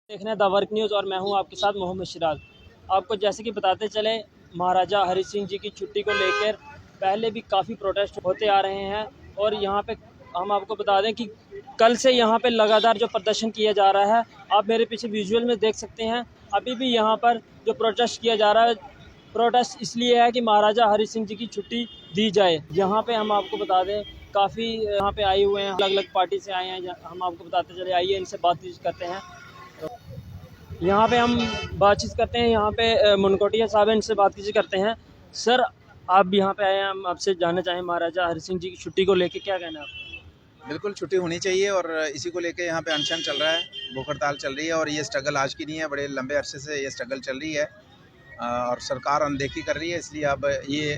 देख रहे हैं द वर्क न्यूज़ और मैं हूं आपके साथ मोहम्मद सिराज। आपको जैसे कि बताते चले, महाराजा हरि सिंह जी की छुट्टी को लेकर पहले भी काफ़ी प्रोटेस्ट होते आ रहे हैं और यहां पे हम आपको बता दें कि कल से यहां पे लगातार जो प्रदर्शन किया जा रहा है, आप मेरे पीछे विजुअल में देख सकते हैं। अभी भी यहां पर जो प्रोटेस्ट किया जा रहा है, प्रोटेस्ट इसलिए है कि महाराजा हरि सिंह जी की छुट्टी दी जाए। यहाँ पे हम आपको बता दें काफ़ी यहाँ पे आए हुए हैं, अलग अलग पार्टी से आए हैं। हम आपको बताते चले, आइए इनसे बातचीत करते हैं। यहाँ पे हम बातचीत करते हैं, यहाँ पे मुनकोटिया साहब हैं, इनसे बातचीत करते हैं। सर, आप यहाँ पे आए हैं, हम आपसे जानना चाहें महाराजा हरि सिंह जी की छुट्टी को लेके क्या कहना है आपका? बिल्कुल छुट्टी होनी चाहिए और इसी को लेके यहाँ पे अनशन चल रहा है, भूख हड़ताल चल रही है। और ये स्ट्रगल आज की नहीं है, बड़े लंबे अरसे से ये स्ट्रगल चल रही है और सरकार अनदेखी कर रही है। इसलिए अब ये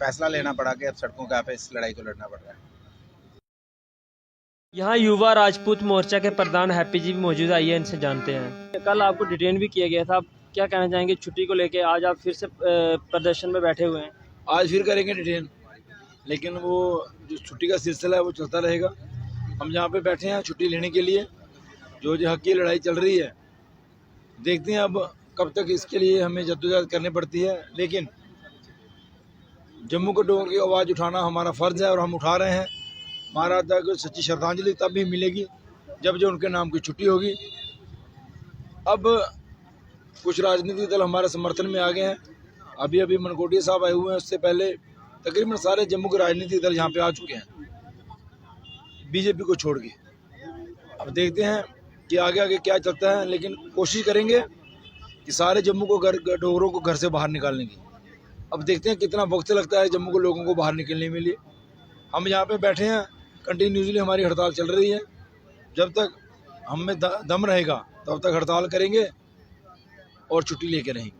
फैसला लेना पड़ा कि अब सड़कों पे इस लड़ाई को लड़ना पड़ रहा है। यहाँ युवा राजपूत मोर्चा के प्रधान हैप्पी जी भी मौजूद है, आइए इनसे जानते हैं। कल आपको डिटेन भी किया गया था, आप क्या कहना चाहेंगे छुट्टी को लेके? आज आप फिर से प्रदर्शन में बैठे हुए हैं। आज फिर करेंगे डिटेन, लेकिन वो जो छुट्टी का सिलसिला है वो चलता रहेगा। हम यहाँ पे बैठे हैं छुट्टी लेने के लिए। जो हक की लड़ाई चल रही है, देखते हैं अब कब तक इसके लिए हमें जद्दोजहद करनी पड़ती है। लेकिन जम्मू कश्मीर की आवाज़ उठाना हमारा फ़र्ज़ है और हम उठा रहे हैं। महाराजा को सच्ची श्रद्धांजलि तब भी मिलेगी जब जो उनके नाम की छुट्टी होगी। अब कुछ राजनीतिक दल हमारे समर्थन में आ गए हैं। अभी अभी मनकोटिया साहब आए हुए हैं, उससे पहले तकरीबन सारे जम्मू के राजनीतिक दल यहाँ पे आ चुके हैं, बीजेपी को छोड़ के। अब देखते हैं कि आगे आगे क्या चलता है, लेकिन कोशिश करेंगे कि सारे जम्मू को डोगरों को घर से बाहर निकालने की। अब देखते हैं कितना वक्त लगता है जम्मू के लोगों को बाहर निकलने में लिए। हम यहाँ पे बैठे हैं, कंटिन्यूसली हमारी हड़ताल चल रही है। जब तक हम में दम रहेगा तब तक हड़ताल करेंगे और छुट्टी लेके रहेंगे।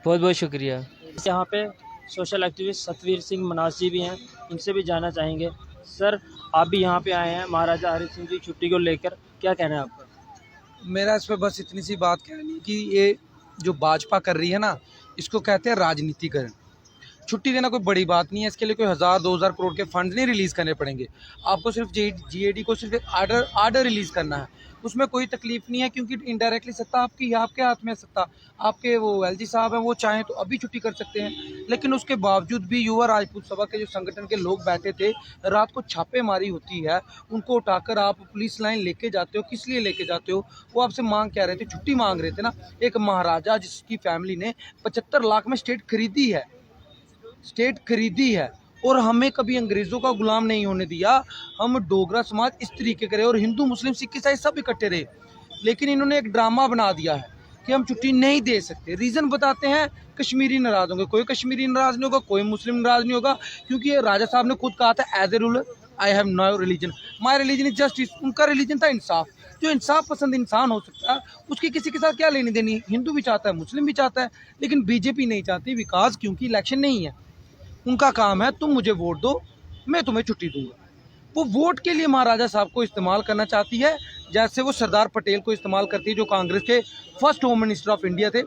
बहुत बहुत शुक्रिया। यहाँ पे सोशल एक्टिविस्ट सतवीर सिंह मनास जी भी हैं, इनसे भी जानना चाहेंगे। सर, आप भी यहाँ पे आए हैं महाराजा हरि सिंह जी छुट्टी को लेकर, क्या कहना है आपका? मेरा इस पर बस इतनी सी बात कहनी कि ये जो भाजपा कर रही है ना, इसको कहते हैं राजनीतिकरण। छुट्टी देना कोई बड़ी बात नहीं है, इसके लिए कोई 1000-2000 करोड़ के फंड नहीं रिलीज़ करने पड़ेंगे। आपको सिर्फ जीएडी को सिर्फ एक आर्डर रिलीज़ करना है, उसमें कोई तकलीफ नहीं है, क्योंकि इनडायरेक्टली सत्ता आपकी, आपके हाथ में सत्ता। आपके वो एलजी साहब हैं, वो चाहें तो अभी छुट्टी कर सकते हैं। लेकिन उसके बावजूद भी युवा राजपूत सभा के जो संगठन के लोग बैठे थे, रात को छापेमारी होती है, उनको उठाकर आप पुलिस लाइन लेके जाते हो। किस लिए लेके जाते हो? वो आपसे मांग क्या रहे थे? छुट्टी मांग रहे थे ना। एक महाराजा जिसकी फैमिली ने 75 लाख में स्टेट खरीदी है और हमें कभी अंग्रेज़ों का गुलाम नहीं होने दिया। हम डोगरा समाज इस तरीके करे और हिंदू मुस्लिम सिख ईसाई सब इकट्ठे रहे, लेकिन इन्होंने एक ड्रामा बना दिया है कि हम छुट्टी नहीं दे सकते। रीज़न बताते हैं, कश्मीरी नाराज़ होंगे। कोई कश्मीरी नाराज़ नहीं होगा, कोई मुस्लिम नाराज़ नहीं होगा, क्योंकि ये राजा साहब ने खुद कहा था, as a ruler I have no religion, my religion is justice. उनका रिलीजन था इंसाफ। जो इंसाफ पसंद इंसान हो सकता है, उसकी किसी के साथ क्या लेनी देनी? हिंदू भी चाहता है, मुस्लिम भी चाहता है, लेकिन बीजेपी नहीं चाहती विकास, क्योंकि इलेक्शन नहीं है। उनका काम है, तुम मुझे वोट दो, मैं तुम्हें छुट्टी दूंगा। वो वोट के लिए महाराजा साहब को इस्तेमाल करना चाहती है, जैसे वो सरदार पटेल को इस्तेमाल करती है, जो कांग्रेस के first home minister of India थे।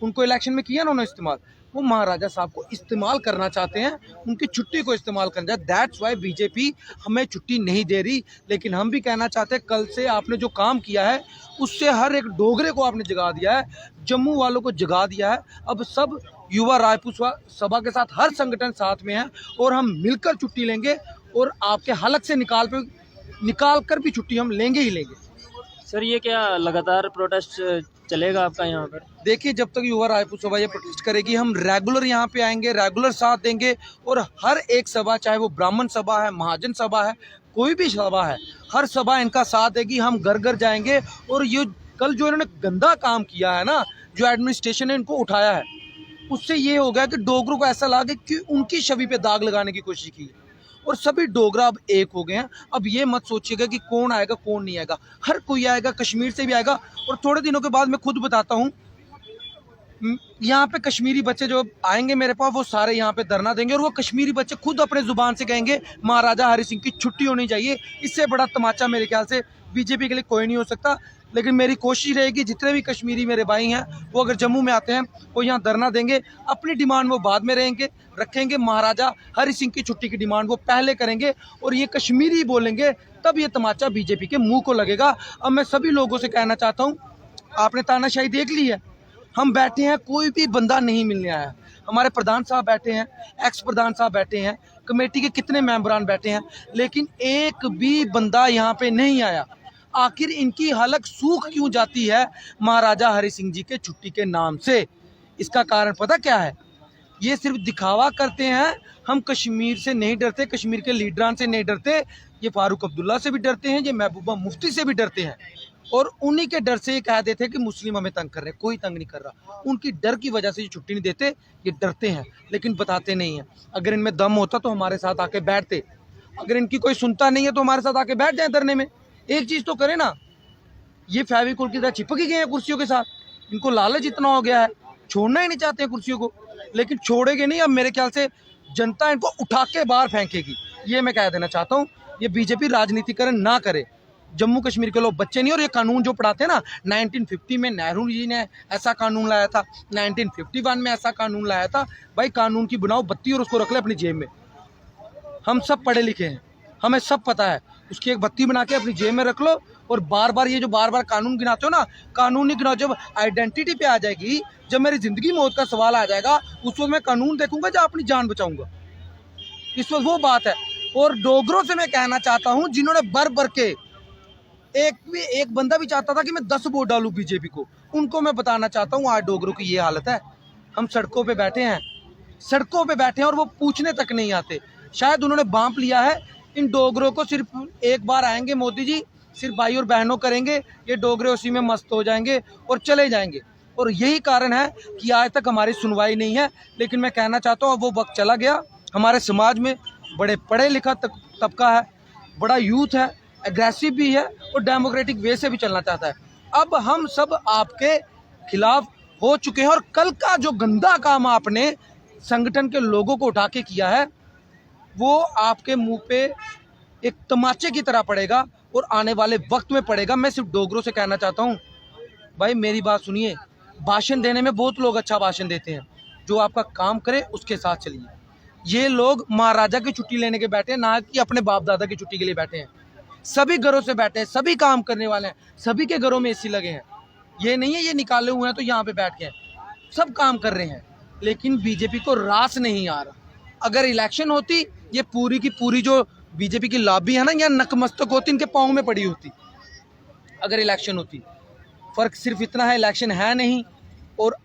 उनको इलेक्शन में किया ना उन्होंने इस्तेमाल। वो महाराजा साहब को इस्तेमाल करना चाहते हैं, उनकी छुट्टी को इस्तेमाल करना चाहते हैं। दैट्स वाई बीजेपी हमें छुट्टी नहीं दे रही। लेकिन हम भी कहना चाहते हैं, कल से आपने जो काम किया है उससे हर एक डोगरे को आपने जगा दिया है, जम्मू वालों को जगा दिया है। अब सब युवा राजपूत सभा के साथ हर संगठन साथ में है और हम मिलकर छुट्टी लेंगे और आपके हलक से निकाल कर भी छुट्टी हम लेंगे ही लेंगे। सर, ये क्या लगातार प्रोटेस्ट चलेगा आपका यहाँ पर? देखिए, जब तक युवा राजपूत सभा ये प्रोटेस्ट करेगी, हम रेगुलर यहाँ पे आएंगे, रेगुलर साथ देंगे। और हर एक सभा, चाहे वो ब्राह्मण सभा है, महाजन सभा है, कोई भी सभा है, हर सभा इनका साथ देगी। हम घर घर जाएंगे और ये कल जो इन्होंने गंदा काम किया है ना, जो एडमिनिस्ट्रेशन ने इनको उठाया है, उससे ये हो गया कि डोगरों को ऐसा लगा कि उनकी छवि पे दाग लगाने की कोशिश की और सभी डोगरा अब एक हो गए हैं। अब ये मत सोचिएगा कि कौन आएगा कौन नहीं आएगा, हर कोई आएगा, कश्मीर से भी आएगा। और थोड़े दिनों के बाद मैं खुद बताता हूँ, यहाँ पे कश्मीरी बच्चे जो आएंगे मेरे पास, वो सारे यहाँ पे धरना देंगे और वो कश्मीरी बच्चे खुद अपने जुबान से कहेंगे महाराजा हरि सिंह की छुट्टी होनी चाहिए। इससे बड़ा तमाचा मेरे ख्याल से बीजेपी के लिए कोई नहीं हो सकता। लेकिन मेरी कोशिश रहेगी जितने भी कश्मीरी मेरे भाई हैं वो अगर जम्मू में आते हैं वो यहाँ धरना देंगे, अपनी डिमांड वो बाद में रखेंगे। महाराजा हरि सिंह की छुट्टी की डिमांड वो पहले करेंगे और ये कश्मीरी बोलेंगे, तब ये तमाचा बीजेपी के मुंह को लगेगा। अब मैं सभी लोगों से कहना चाहता हूँ, आपने तानाशाही देख ली है, हम बैठे हैं, कोई भी बंदा नहीं मिलने आया। हमारे प्रधान साहब बैठे हैं, एक्स प्रधान साहब बैठे हैं, कमेटी के कितने मेंबरान बैठे हैं, लेकिन एक भी बंदा यहाँ पे नहीं आया। आखिर इनकी हलक सूख क्यों जाती है महाराजा हरि सिंह जी के छुट्टी के नाम से? इसका कारण पता क्या है? ये सिर्फ दिखावा करते हैं। हम कश्मीर से नहीं डरते, कश्मीर के लीडरान से नहीं डरते, ये फारूक अब्दुल्ला से भी डरते हैं, ये महबूबा मुफ्ती से भी डरते हैं, और उन्हीं के डर से ये कह देते हैं कि मुस्लिम हमें तंग कर रहे हैं। कोई तंग नहीं कर रहा, उनकी डर की वजह से ये छुट्टी नहीं देते, ये डरते हैं लेकिन बताते नहीं हैं। अगर इनमें दम होता तो हमारे साथ आके बैठते, अगर इनकी कोई सुनता नहीं है तो हमारे साथ आके बैठ जाए धरने में। एक चीज़ तो करें ना, ये फेविकोल की तरह चिपक ही गए हैं कुर्सियों के साथ, इनको लालच इतना हो गया है, छोड़ना ही नहीं चाहते हैं कुर्सियों को, लेकिन छोड़ेंगे नहीं। अब मेरे ख्याल से जनता इनको उठा के बाहर फेंकेगी, ये मैं कह देना चाहता हूँ। ये बीजेपी राजनीतिकरण ना करे, जम्मू कश्मीर के लोग बच्चे नहीं। और ये कानून जो पढ़ाते हैं ना, 1950 में नेहरू जी ने ऐसा कानून लाया था, 1951 में ऐसा कानून लाया था। भाई कानून की बनाओ बत्ती और उसको रख ले अपनी जेब में। हम सब पढ़े लिखे हैं, हमें सब पता है, उसकी एक बत्ती बना के अपनी जेब में रख लो। और बार बार ये जो बार बार कानून गिनाते हो ना, कानून नहीं गिनाओ। जब आइडेंटिटी पे आ जाएगी, जब मेरी ज़िंदगी मौत का सवाल आ जाएगा, उस वक्त मैं कानून देखूंगा या अपनी जान बचाऊंगा, इस वक्त वो बात है। और डोगरों से मैं कहना चाहता हूँ, जिन्होंने भर के एक बंदा भी चाहता था कि मैं 10 वोट डालूं बीजेपी को, उनको मैं बताना चाहता हूँ आज डोगरों की ये हालत है। हम सड़कों पे बैठे हैं, और वो पूछने तक नहीं आते। शायद उन्होंने बांप लिया है, इन डोगरों को सिर्फ एक बार आएंगे मोदी जी, सिर्फ भाई और बहनों करेंगे, ये डोगरे उसी में मस्त हो जाएंगे और चले जाएंगे। और यही कारण है कि आज तक हमारी सुनवाई नहीं है। लेकिन मैं कहना चाहता हूँ, अब वो वक्त चला गया। हमारे समाज में बड़े पढ़े लिखा तबका है, बड़ा यूथ है, एग्रेसिव भी है और डेमोक्रेटिक वे से भी चलना चाहता है। अब हम सब आपके खिलाफ हो चुके हैं, और कल का जो गंदा काम आपने संगठन के लोगों को उठा के किया है, वो आपके मुंह पे एक तमाचे की तरह पड़ेगा और आने वाले वक्त में पड़ेगा। मैं सिर्फ डोगरों से कहना चाहता हूँ, भाई मेरी बात सुनिए। भाषण देने में बहुत लोग अच्छा भाषण देते हैं, जो आपका काम करे उसके साथ चलिए। ये लोग महाराजा की छुट्टी लेने के बैठे हैं, ना कि अपने बाप दादा की छुट्टी के लिए बैठे हैं। सभी घरों से बैठे हैं, सभी काम करने वाले हैं, सभी के घरों में एसी लगे हैं। ये नहीं है ये निकाले हुए हैं तो यहाँ पे बैठ के हैं, सब काम कर रहे हैं। लेकिन बीजेपी को रास नहीं आ रहा। अगर इलेक्शन होती, ये पूरी की पूरी जो बीजेपी की लॉबी है ना, या नकमस्तक होती, इनके पाँव में पड़ी होती अगर इलेक्शन होती। फ़र्क सिर्फ इतना है, इलेक्शन है नहीं, और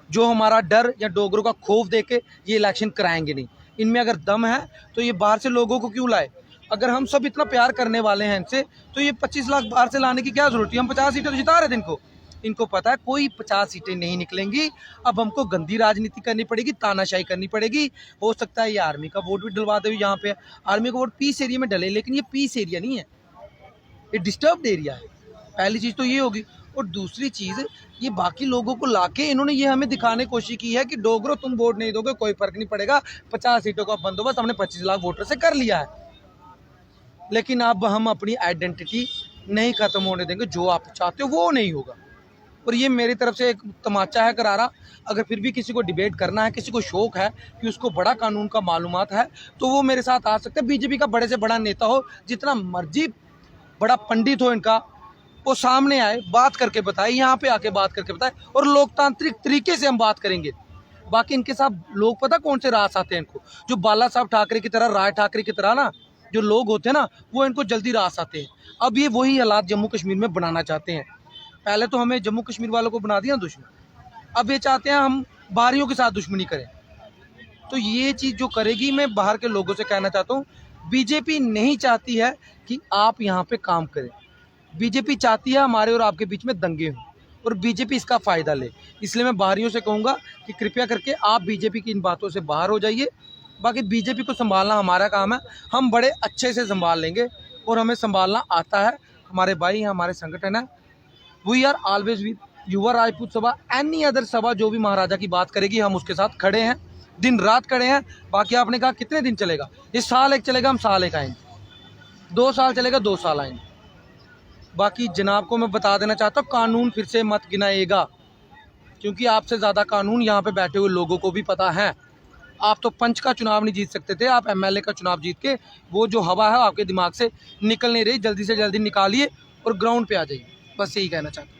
जो हमारा डर या डोगरों का खौफ दे के ये इलेक्शन कराएंगे नहीं। इनमें अगर दम है तो ये बाहर से लोगों को क्यों लाए? अगर हम सब इतना प्यार करने वाले हैं इनसे, तो ये 25 लाख बाहर से लाने की क्या जरूरत है? हम 50 सीटें तो जिता रहे थे इनको पता है कोई 50 सीटें नहीं निकलेंगी। अब हमको गंदी राजनीति करनी पड़ेगी, तानाशाही करनी पड़ेगी। हो सकता है ये आर्मी का वोट भी डलवा दे, यहाँ पे आर्मी का वोट पीस एरिया में डले, लेकिन ये पीस एरिया नहीं है, ये डिस्टर्ब्ड एरिया है। पहली चीज़ तो ये होगी। और दूसरी चीज़, ये बाकी लोगों को लाके इन्होंने ये हमें दिखाने की कोशिश की है कि डोगरो तुम वोट नहीं दोगे कोई फर्क नहीं पड़ेगा, 50 सीटों का बंदोबस्त हमने 25 लाख वोटर से कर लिया है। लेकिन अब हम अपनी आइडेंटिटी नहीं ख़त्म होने देंगे, जो आप चाहते हो वो नहीं होगा। और ये मेरी तरफ से एक तमाचा है करारा। अगर फिर भी किसी को डिबेट करना है, किसी को शौक़ है कि उसको बड़ा कानून का मालूमात है, तो वो मेरे साथ आ सकते हैं। बीजेपी का बड़े से बड़ा नेता हो, जितना मर्जी बड़ा पंडित हो इनका, वो सामने आए, बात करके बताए, यहाँ पे आके बात करके बताए, और लोकतांत्रिक तरीके से हम बात करेंगे। बाकी इनके साथ लोग पता कौन से रास आते हैं इनको, जो बाला साहब ठाकरे की तरह, राय ठाकरे की तरह ना, जो लोग होते हैं ना, वो इनको जल्दी रास आते हैं। अब ये वही हालात जम्मू कश्मीर में बनाना चाहते हैं। पहले तो हमें जम्मू कश्मीर वालों को बना दिया दुश्मन, अब ये चाहते हैं हम बाहरियों के साथ दुश्मनी करें। तो ये चीज़ जो करेगी, मैं बाहर के लोगों से कहना चाहता हूँ, बीजेपी नहीं चाहती है कि आप यहाँ पे काम करें। बीजेपी चाहती है हमारे और आपके बीच में दंगे हों, और बीजेपी इसका फ़ायदा ले। इसलिए मैं बाहरियों से कहूँगा कि कृपया करके आप बीजेपी की इन बातों से बाहर हो जाइए। बाकी बीजेपी को संभालना हमारा काम है, हम बड़े अच्छे से संभाल लेंगे, और हमें संभालना आता है। हमारे भाई हैं, हमारे संगठन है। वी आर ऑलवेज विद युवा राजपूत सभा, एनी अदर सभा जो भी महाराजा की बात करेगी, हम उसके साथ खड़े हैं, दिन रात खड़े हैं। बाकी आपने कहा कितने दिन चलेगा, इस साल एक चलेगा, हम साल एक आएंगे, 2 साल चलेगा, 2 साल आएंगे। बाकी जनाब को मैं बता देना चाहता हूँ, कानून फिर से मत गिनाएगा, क्योंकि आपसे ज़्यादा कानून यहाँ पे बैठे हुए लोगों को भी पता है। आप तो पंच का चुनाव नहीं जीत सकते थे, आप एमएलए का चुनाव जीत के वो जो हवा है आपके दिमाग से निकल नहीं रही, जल्दी से जल्दी निकालिए और ग्राउंड पे आ जाइए। बस यही कहना चाहता हूँ।